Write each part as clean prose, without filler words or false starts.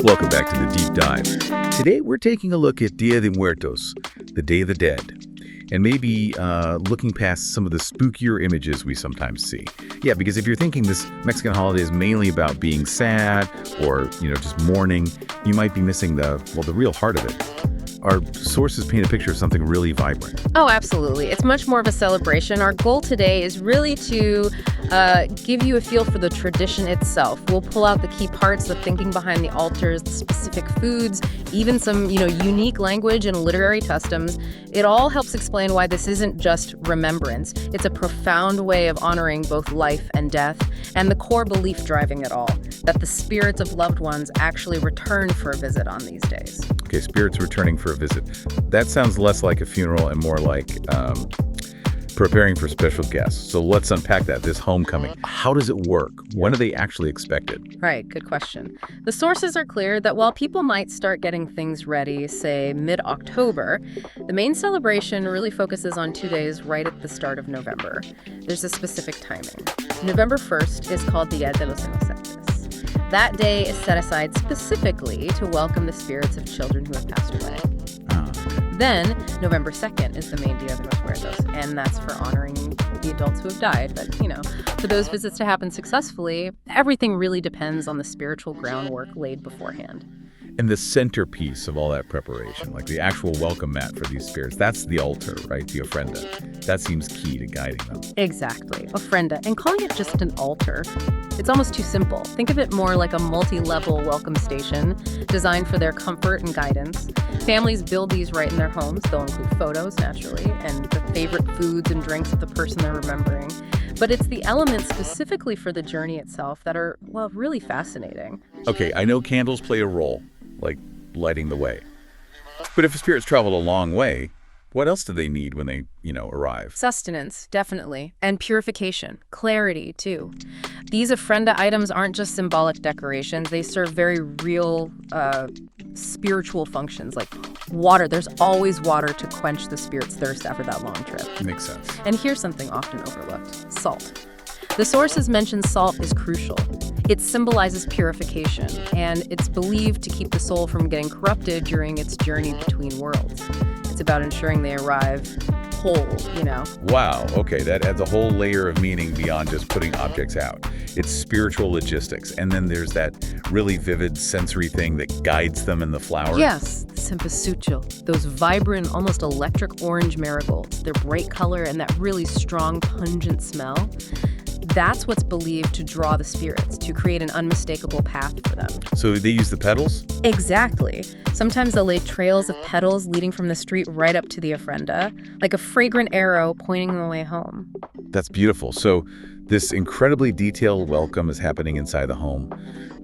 Welcome back to the Deep Dive. Today we're taking a look at Día de Muertos, the Day of the Dead, and maybe looking past some of the spookier images we sometimes see. Yeah, because if you're thinking this Mexican holiday is mainly about being sad or, just mourning, you might be missing the real heart of it. Our sources paint a picture of something really vibrant. Oh, absolutely. It's much more of a celebration. Our goal today is really to give you a feel for the tradition itself. We'll pull out the key parts, the thinking behind the altars, the specific foods, even some, unique language and literary customs. It all helps explain why this isn't just remembrance. It's a profound way of honoring both life and death, and the core belief driving it all, that the spirits of loved ones actually return for a visit on these days. Okay, spirits returning for a visit. That sounds less like a funeral and more like preparing for special guests. So let's unpack that, this homecoming. How does it work? When are they actually expected? Right, good question. The sources are clear that while people might start getting things ready, say mid-October, the main celebration really focuses on 2 days right at the start of November. There's a specific timing. November 1st is called Día de los Inocentes. That day is set aside specifically to welcome the spirits of children who have passed away. Then, November 2nd is the main Dia de los Muertos, and that's for honoring the adults who have died. But, for those visits to happen successfully, everything really depends on the spiritual groundwork laid beforehand. And the centerpiece of all that preparation, like the actual welcome mat for these spirits, that's the altar, right? The ofrenda. That seems key to guiding them. Exactly. Ofrenda. And calling it just an altar, it's almost too simple. Think of it more like a multi-level welcome station designed for their comfort and guidance. Families build these right in their homes. They'll include photos, naturally, and the favorite foods and drinks of the person they're remembering. But it's the elements specifically for the journey itself that are, really fascinating. Okay, I know candles play a role, like lighting the way. But if spirits traveled a long way, what else do they need when they, arrive? Sustenance, definitely. And purification. Clarity, too. These ofrenda items aren't just symbolic decorations. They serve very real spiritual functions, like water. There's always water to quench the spirit's thirst after that long trip. Makes sense. And here's something often overlooked. Salt. The sources mention salt is crucial. It symbolizes purification, and it's believed to keep the soul from getting corrupted during its journey between worlds. It's about ensuring they arrive whole, Wow, okay, that adds a whole layer of meaning beyond just putting objects out. It's spiritual logistics, and then there's that really vivid sensory thing that guides them in the flowers. Yes, the cempasúchil, those vibrant, almost electric orange marigolds, their bright color and that really strong, pungent smell. That's what's believed to draw the spirits, to create an unmistakable path for them. So they use the petals? Exactly. Sometimes they'll lay trails of petals leading from the street right up to the ofrenda, like a fragrant arrow pointing the way home. That's beautiful. So this incredibly detailed welcome is happening inside the home.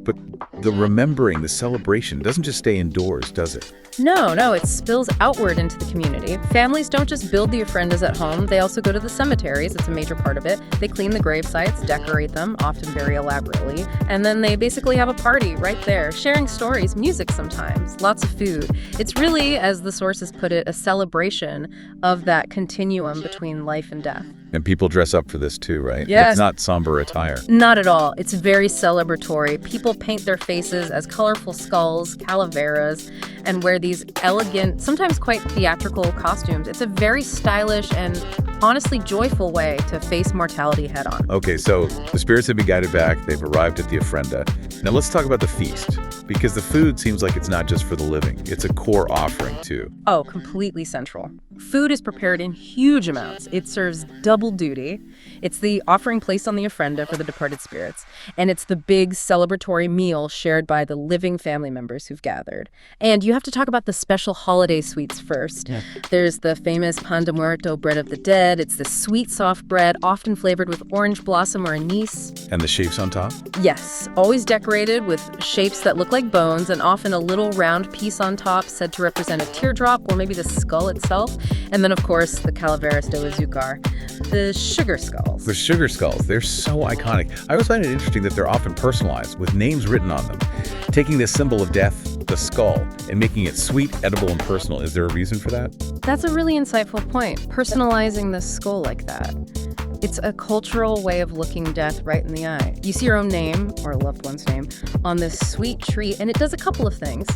But the remembering, the celebration, doesn't just stay indoors, does it? No, it spills outward into the community. Families don't just build the ofrendas at home, they also go to the cemeteries. It's a major part of it. They clean the grave sites, decorate them, often very elaborately, and then they basically have a party right there, sharing stories, music sometimes, lots of food. It's really, as the sources put it, a celebration of that continuum between life and death. And people dress up for this too, right? Yes. It's not somber attire. Not at all. It's very celebratory. People paint their faces as colorful skulls, calaveras, and wear these elegant, sometimes quite theatrical costumes. It's a very stylish and honestly joyful way to face mortality head on. Okay, so the spirits have been guided back. They've arrived at the ofrenda. Now let's talk about the feast, because the food seems like it's not just for the living. It's a core offering too. Oh, completely central. Food is prepared in huge amounts. It serves double duty. It's the offering placed on the ofrenda for the departed spirits, and it's the big celebratory meal shared by the living family members who've gathered. And you have to talk about the special holiday sweets first. Yeah. There's the famous pan de muerto, bread of the dead. It's the sweet, soft bread, often flavored with orange blossom or anise. And the shapes on top? Yes, always decorated with shapes that look like bones, and often a little round piece on top said to represent a teardrop or maybe the skull itself. And then, of course, the Calaveras de Azúcar, the sugar skulls. The sugar skulls, they're so iconic. I always find it interesting that they're often personalized with names written on them. Taking this symbol of death, the skull, and making it sweet, edible, and personal. Is there a reason for that? That's a really insightful point. Personalizing the skull like that. It's a cultural way of looking death right in the eye. You see your own name, or a loved one's name, on this sweet tree, and it does a couple of things.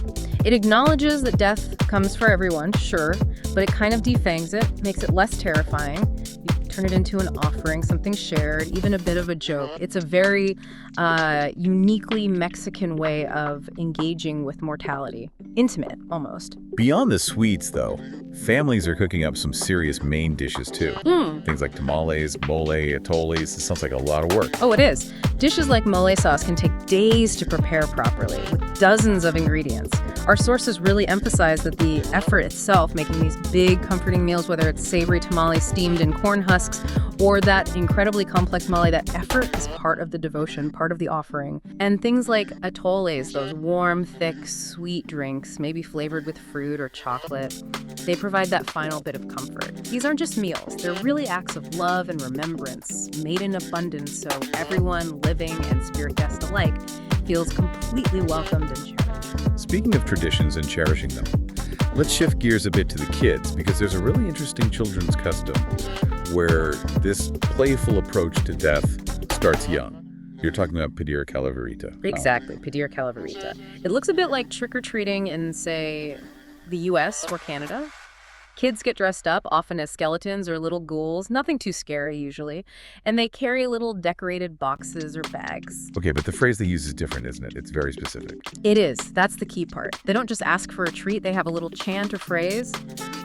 It acknowledges that death comes for everyone, sure, but it kind of defangs it, makes it less terrifying. You turn it into an offering, something shared, even a bit of a joke. It's a very uniquely Mexican way of engaging with mortality. Intimate, almost. Beyond the sweets, though, families are cooking up some serious main dishes, too. Things like tamales, mole, atoles. It sounds like a lot of work. Oh, it is. Dishes like mole sauce can take days to prepare properly, with dozens of ingredients. Our sources really emphasize that the effort itself, making these big, comforting meals, whether it's savory tamale steamed in corn husks or that incredibly complex mole, that effort is part of the devotion, part of the offering. And things like atoles, those warm, thick, sweet drinks, maybe flavored with fruit or chocolate, they provide that final bit of comfort. These aren't just meals. They're really acts of love and remembrance, made in abundance so everyone, living and spirit guests alike, feels completely welcomed and cherished. Speaking of traditions and cherishing them, let's shift gears a bit to the kids, because there's a really interesting children's custom where this playful approach to death starts young. You're talking about Pedir Calaverita. Exactly, Pedir Calaverita. It looks a bit like trick-or-treating in, say, the US or Canada. Kids get dressed up, often as skeletons or little ghouls, nothing too scary usually, and they carry little decorated boxes or bags. Okay, but the phrase they use is different, isn't it? It's very specific. It is. That's the key part. They don't just ask for a treat, they have a little chant or phrase.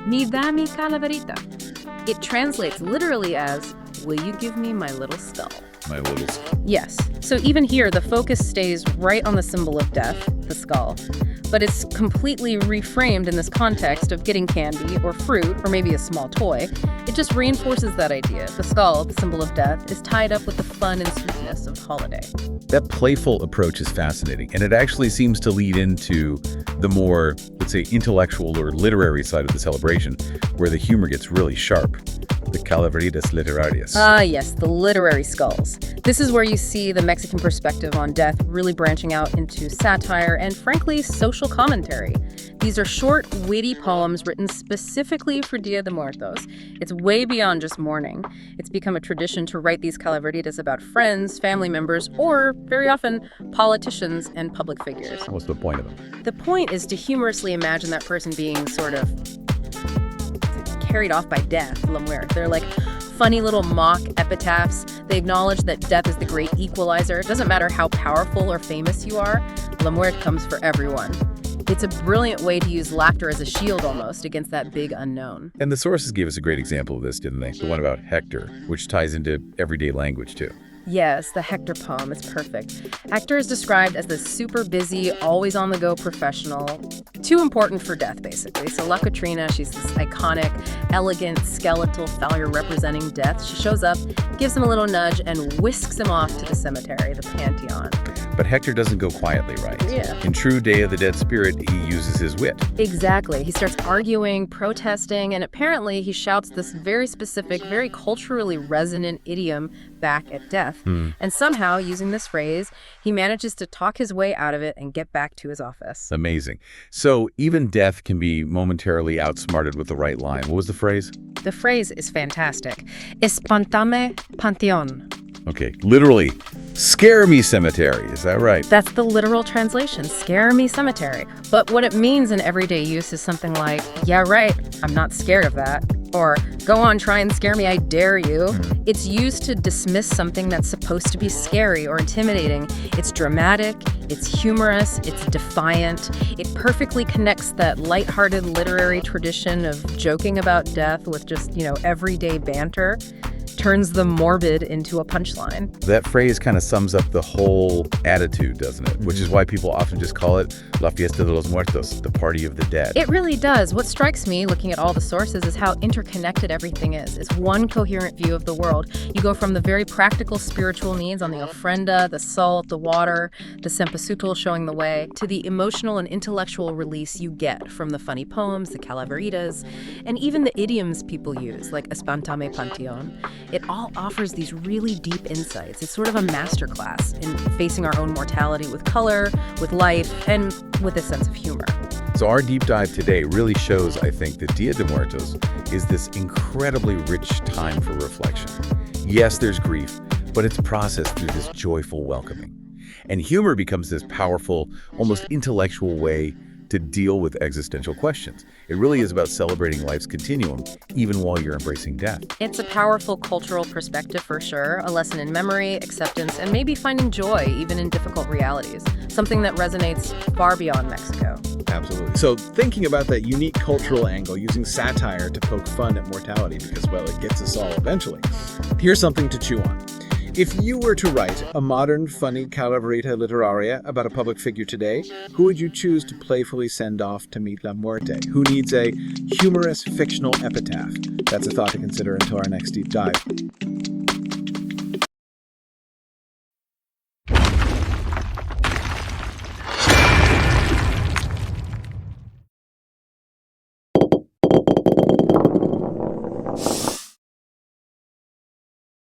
Mi da mi calaverita. It translates literally as, will you give me my little skull? My little skull. Yes. So even here, the focus stays right on the symbol of death, the skull. But it's completely reframed in this context of getting candy or fruit or maybe a small toy. It just reinforces that idea. The skull, the symbol of death, is tied up with the fun and sweetness of holiday. That playful approach is fascinating, and it actually seems to lead into the more, let's say, intellectual or literary side of the celebration, where the humor gets really sharp. The Calaveritas Literarias. Ah, yes, the literary skulls. This is where you see the Mexican perspective on death really branching out into satire and, frankly, social commentary. These are short, witty poems written specifically for Día de Muertos. It's way beyond just mourning. It's become a tradition to write these calaveritas about friends, family members, or, very often, politicians and public figures. What's the point of them? The point is to humorously imagine that person being sort of carried off by death, la muerte. They're like funny little mock epitaphs. They acknowledge that death is the great equalizer. It doesn't matter how powerful or famous you are, la muerte comes for everyone. It's a brilliant way to use laughter as a shield almost against that big unknown. And the sources gave us a great example of this, didn't they? The one about Hector, which ties into everyday language too. Yes, the Hector poem is perfect. Hector is described as the super busy, always on the go professional. Too important for death, basically. So La Catrina, she's this iconic, elegant, skeletal figure representing death. She shows up, gives him a little nudge, and whisks him off to the cemetery, the Pantheon. But Hector doesn't go quietly, right? Yeah. In true Day of the Dead spirit, he uses his wit. Exactly. He starts arguing, protesting, and apparently he shouts this very specific, very culturally resonant idiom back at death. And somehow, using this phrase, he manages to talk his way out of it and get back to his office. Amazing. So even death can be momentarily outsmarted with the right line. What was the phrase? The phrase is fantastic. Espantame panteón. Okay, literally, scare me cemetery. Is that right? That's the literal translation, scare me cemetery. But what it means in everyday use is something like, yeah, right, I'm not scared of that. Or, go on, try and scare me, I dare you. It's used to dismiss something that's supposed to be scary or intimidating. It's dramatic, it's humorous, it's defiant. It perfectly connects that lighthearted literary tradition of joking about death with just, everyday banter. Turns the morbid into a punchline. That phrase kind of sums up the whole attitude, doesn't it? Which is why people often just call it La Fiesta de los Muertos, the party of the dead. It really does. What strikes me, looking at all the sources, is how interconnected everything is. It's one coherent view of the world. You go from the very practical spiritual needs on the ofrenda, the salt, the water, the cempasúchil showing the way, to the emotional and intellectual release you get from the funny poems, the calaveritas, and even the idioms people use, like espantame panteón. It all offers these really deep insights. It's sort of a masterclass in facing our own mortality with color, with life, and with a sense of humor. So our deep dive today really shows, I think, that Dia de Muertos is this incredibly rich time for reflection. Yes, there's grief, but it's processed through this joyful welcoming. And humor becomes this powerful, almost intellectual way to deal with existential questions. It really is about celebrating life's continuum, even while you're embracing death. It's a powerful cultural perspective for sure, a lesson in memory, acceptance, and maybe finding joy even in difficult realities, something that resonates far beyond Mexico. Absolutely. So thinking about that unique cultural angle, using satire to poke fun at mortality, because, well, it gets us all eventually. Here's something to chew on. If you were to write a modern, funny Calaverita Literaria about a public figure today, who would you choose to playfully send off to meet La Muerte? Who needs a humorous fictional epitaph? That's a thought to consider until our next deep dive.